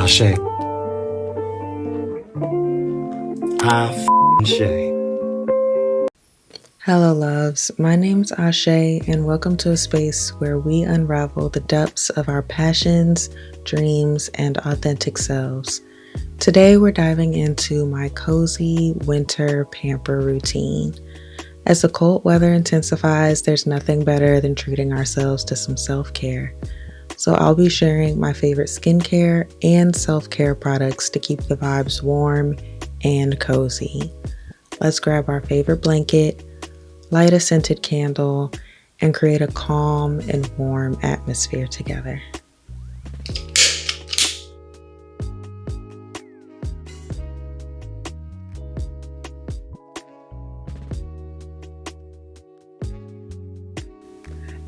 Ashe. Ashe. Hello loves, my name's Ashe and welcome to a space where we unravel the depths of our passions, dreams, and authentic selves. Today we're diving into my cozy winter pamper routine. As the cold weather intensifies, there's nothing better than treating ourselves to some self-care. So I'll be sharing my favorite skincare and self-care products to keep the vibes warm and cozy. Let's grab our favorite blanket, light a scented candle, and create a calm and warm atmosphere together.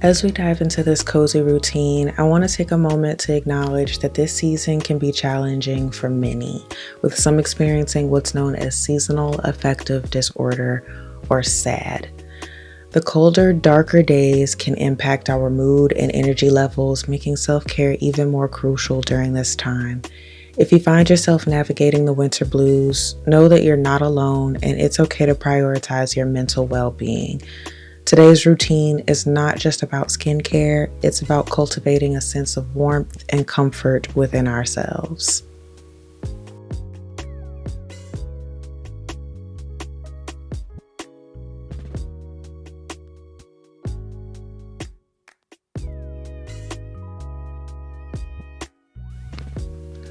As we dive into this cozy routine, I want to take a moment to acknowledge that this season can be challenging for many, with some experiencing what's known as seasonal affective disorder, or SAD. The colder, darker days can impact our mood and energy levels, making self-care even more crucial during this time. If you find yourself navigating the winter blues, know that you're not alone and it's okay to prioritize your mental well-being. Today's routine is not just about skincare, it's about cultivating a sense of warmth and comfort within ourselves.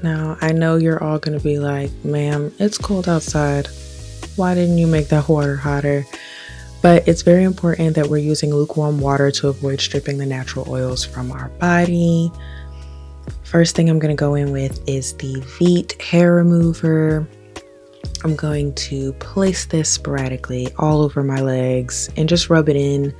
Now, I know you're all going to be like, ma'am, it's cold outside. Why didn't you make that water hotter? But it's very important that we're using lukewarm water to avoid stripping the natural oils from our body. First thing I'm going to go in with is the Veet hair remover. I'm going to place this sporadically all over my legs and just rub it in.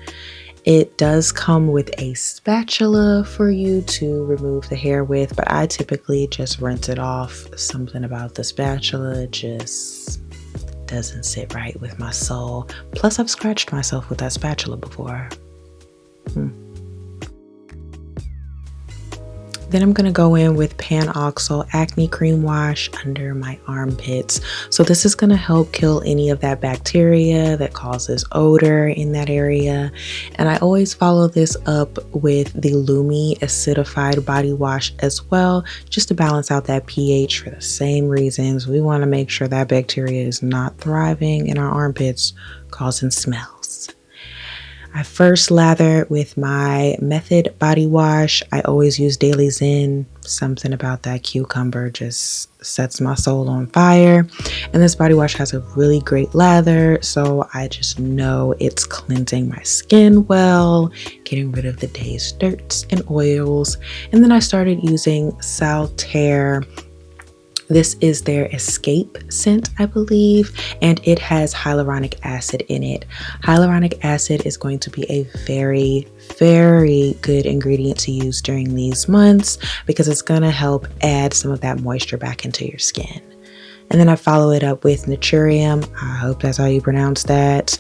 It does come with a spatula for you to remove the hair with, but I typically just rinse it off. Something about the spatula just doesn't sit right with my soul. Plus, I've scratched myself with that spatula before. Then I'm going to go in with Panoxyl Acne Cream Wash under my armpits. So this is going to help kill any of that bacteria that causes odor in that area. And I always follow this up with the Lume Acidified body wash as well, just to balance out that pH for the same reasons. We want to make sure that bacteria is not thriving in our armpits, causing smells. I first lather with my Method body wash. I always use Daily Zen. Something about that cucumber just sets my soul on fire. And this body wash has a really great lather, so I just know it's cleansing my skin well, getting rid of the day's dirts and oils. And then I started using Saltair. This is their Escape scent, I believe, and it has hyaluronic acid in it. Hyaluronic acid is going to be a very, very good ingredient to use during these months because it's going to help add some of that moisture back into your skin. And then I follow it up with Naturium. I hope that's how you pronounce that.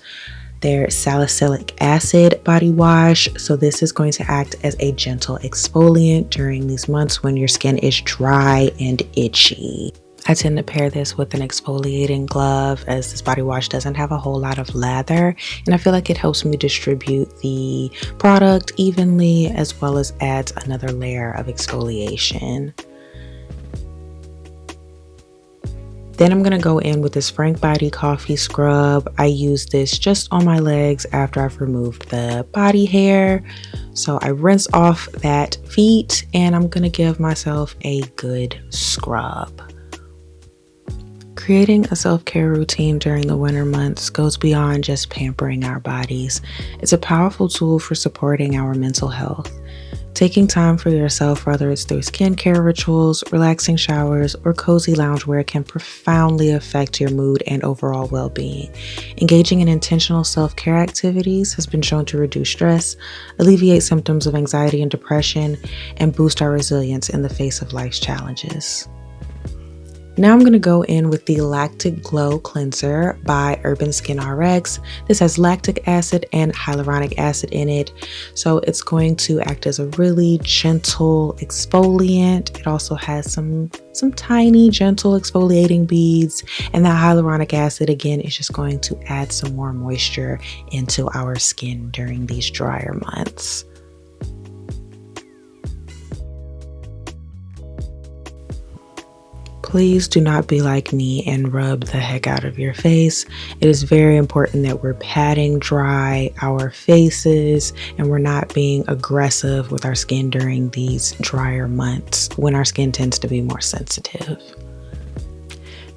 Their salicylic acid body wash. So this is going to act as a gentle exfoliant during these months when your skin is dry and itchy. I tend to pair this with an exfoliating glove as this body wash doesn't have a whole lot of lather, and I feel like it helps me distribute the product evenly as well as adds another layer of exfoliation. Then I'm going to go in with this Frank Body Coffee Scrub. I use this just on my legs after I've removed the body hair. So I rinse off that feet and I'm going to give myself a good scrub. Creating a self-care routine during the winter months goes beyond just pampering our bodies. It's a powerful tool for supporting our mental health. Taking time for yourself, whether it's through skincare rituals, relaxing showers, or cozy loungewear, can profoundly affect your mood and overall well-being. Engaging in intentional self-care activities has been shown to reduce stress, alleviate symptoms of anxiety and depression, and boost our resilience in the face of life's challenges. Now I'm going to go in with the Lactic Glow Cleanser by Urban Skin RX. This has lactic acid and hyaluronic acid in it, so it's going to act as a really gentle exfoliant. It also has some tiny gentle exfoliating beads, and that hyaluronic acid again is just going to add some more moisture into our skin during these drier months. Please do not be like me and rub the heck out of your face. It is very important that we're patting dry our faces and we're not being aggressive with our skin during these drier months when our skin tends to be more sensitive.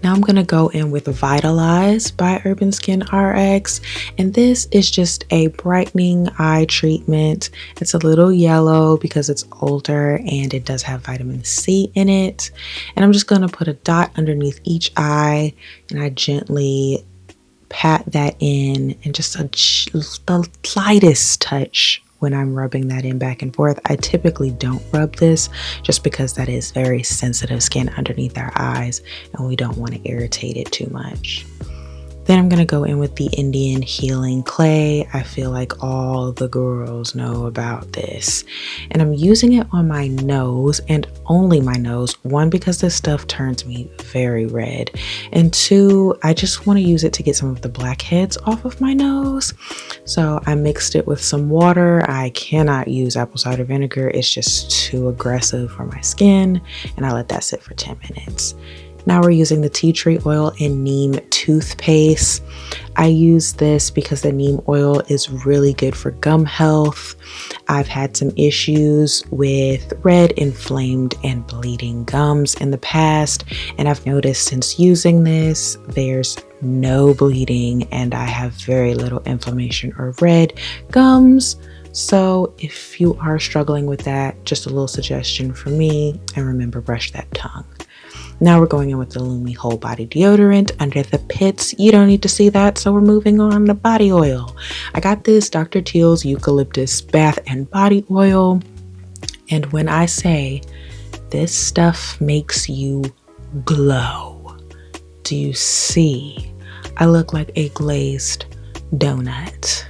Now I'm going to go in with Vitaleyez by Urban Skin RX, and this is just a brightening eye treatment. It's a little yellow because it's older and it does have vitamin C in it. And I'm just going to put a dot underneath each eye, and I gently pat that in, and just the slightest touch when I'm rubbing that in back and forth. I typically don't rub this just because that is very sensitive skin underneath our eyes and we don't want to irritate it too much. Then I'm going to go in with the Indian Healing Clay. I feel like all the girls know about this. And I'm using it on my nose, and only my nose. One, because this stuff turns me very red. And two, I just want to use it to get some of the blackheads off of my nose. So I mixed it with some water. I cannot use apple cider vinegar. It's just too aggressive for my skin. And I let that sit for 10 minutes. Now we're using the tea tree oil and Neem toothpaste. I use this because the neem oil is really good for gum health. I've had some issues with red, inflamed, and bleeding gums in the past, and I've noticed since using this, there's no bleeding and I have very little inflammation or red gums. So if you are struggling with that, just a little suggestion for me, and remember, brush that tongue. Now we're going in with the Lume Whole Body Deodorant under the pits. You don't need to see that, so we're moving on to body oil. I got this Dr. Teals Eucalyptus Bath and Body Oil. And when I say this stuff makes you glow, do you see? I look like a glazed donut.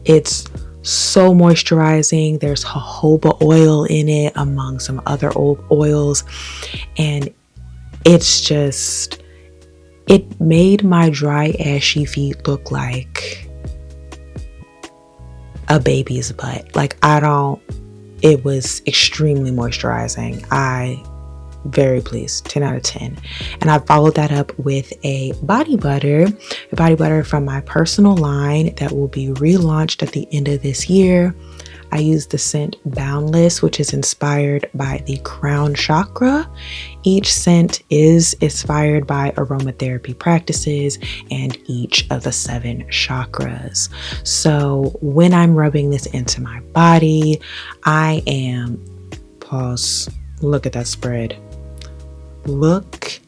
It's so moisturizing. There's jojoba oil in it among some other oils, and it made my dry, ashy feet look like a baby's butt. It was extremely moisturizing. Very pleased, 10 out of 10. And I followed that up with a body butter from my personal line that will be relaunched at the end of this year. I used the scent Boundless, which is inspired by the crown chakra. Each scent is inspired by aromatherapy practices and each of the 7 chakras. So when I'm rubbing this into my body, I am, look at that spread. Look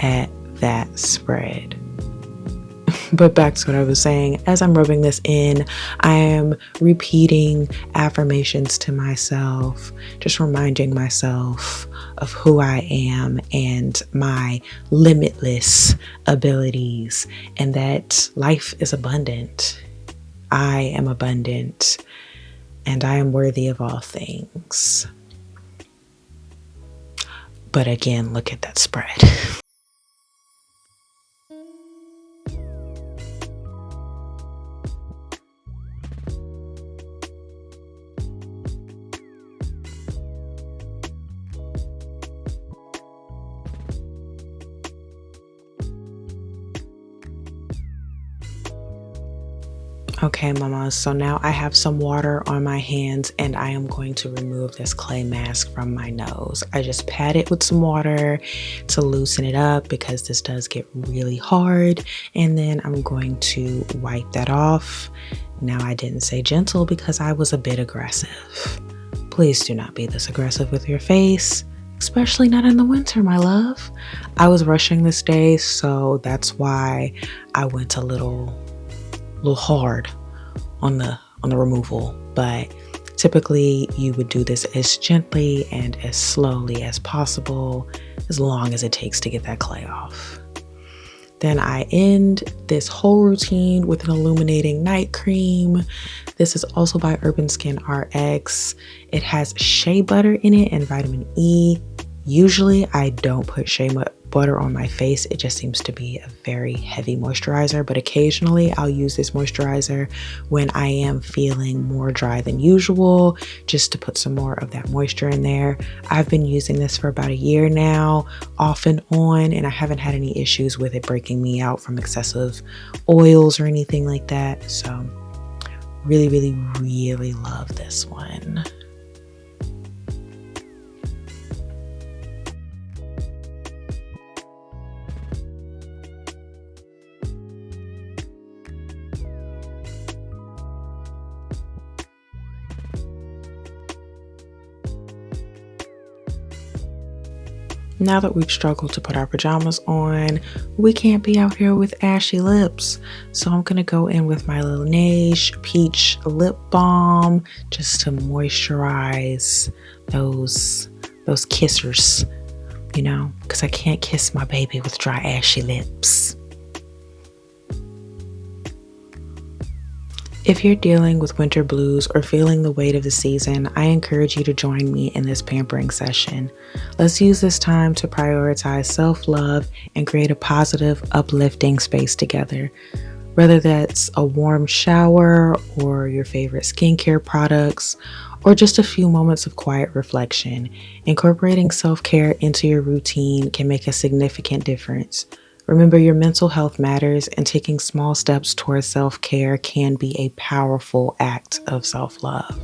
at that spread. But back to what I was saying, as I'm rubbing this in, I am repeating affirmations to myself, just reminding myself of who I am and my limitless abilities, and that life is abundant. I am abundant, and I am worthy of all things. But again, look at that spread. Okay, mamas, so now I have some water on my hands and I am going to remove this clay mask from my nose. I just pat it with some water to loosen it up because this does get really hard, and then I'm going to wipe that off. Now, I didn't say gentle because I was a bit aggressive. Please do not be this aggressive with your face, especially not in the winter, my love. I was rushing this day, so that's why I went a little hard on the removal, but Typically, you would do this as gently and as slowly as possible, as long as it takes to get that clay off. Then I end this whole routine with an illuminating night cream. This is also by Urban Skin RX. It has shea butter in it and vitamin E. Usually I don't put shea butter on my face. It just seems to be a very heavy moisturizer, but occasionally I'll use this moisturizer when I am feeling more dry than usual, just to put some more of that moisture in there. I've been using this for about a year now, off and on, and I haven't had any issues with it breaking me out from excessive oils or anything like that. So really, really, really love this one. Now that we've struggled to put our pajamas on, we can't be out here with ashy lips. So I'm going to go in with my Laneige Peach Lip Balm just to moisturize those kissers, you know, because I can't kiss my baby with dry, ashy lips. If you're dealing with winter blues or feeling the weight of the season, I encourage you to join me in this pampering session. Let's use this time to prioritize self-love and create a positive, uplifting space together. Whether that's a warm shower or your favorite skincare products, or just a few moments of quiet reflection, incorporating self-care into your routine can make a significant difference. Remember, your mental health matters, and taking small steps towards self-care can be a powerful act of self-love.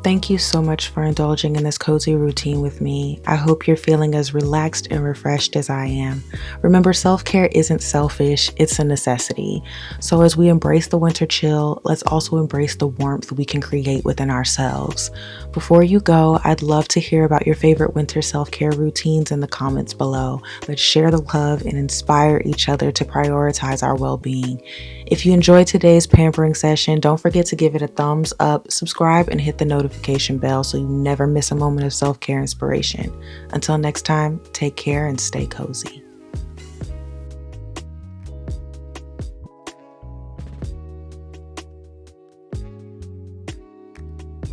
Thank you so much for indulging in this cozy routine with me. I hope you're feeling as relaxed and refreshed as I am. Remember, self-care isn't selfish, it's a necessity. So as we embrace the winter chill, let's also embrace the warmth we can create within ourselves. Before you go, I'd love to hear about your favorite winter self-care routines in the comments below. Let's share the love and inspire each other to prioritize our well-being. If you enjoyed today's pampering session, don't forget to give it a thumbs up, subscribe, and hit the notification bell so you never miss a moment of self-care inspiration. Until next time, take care and stay cozy.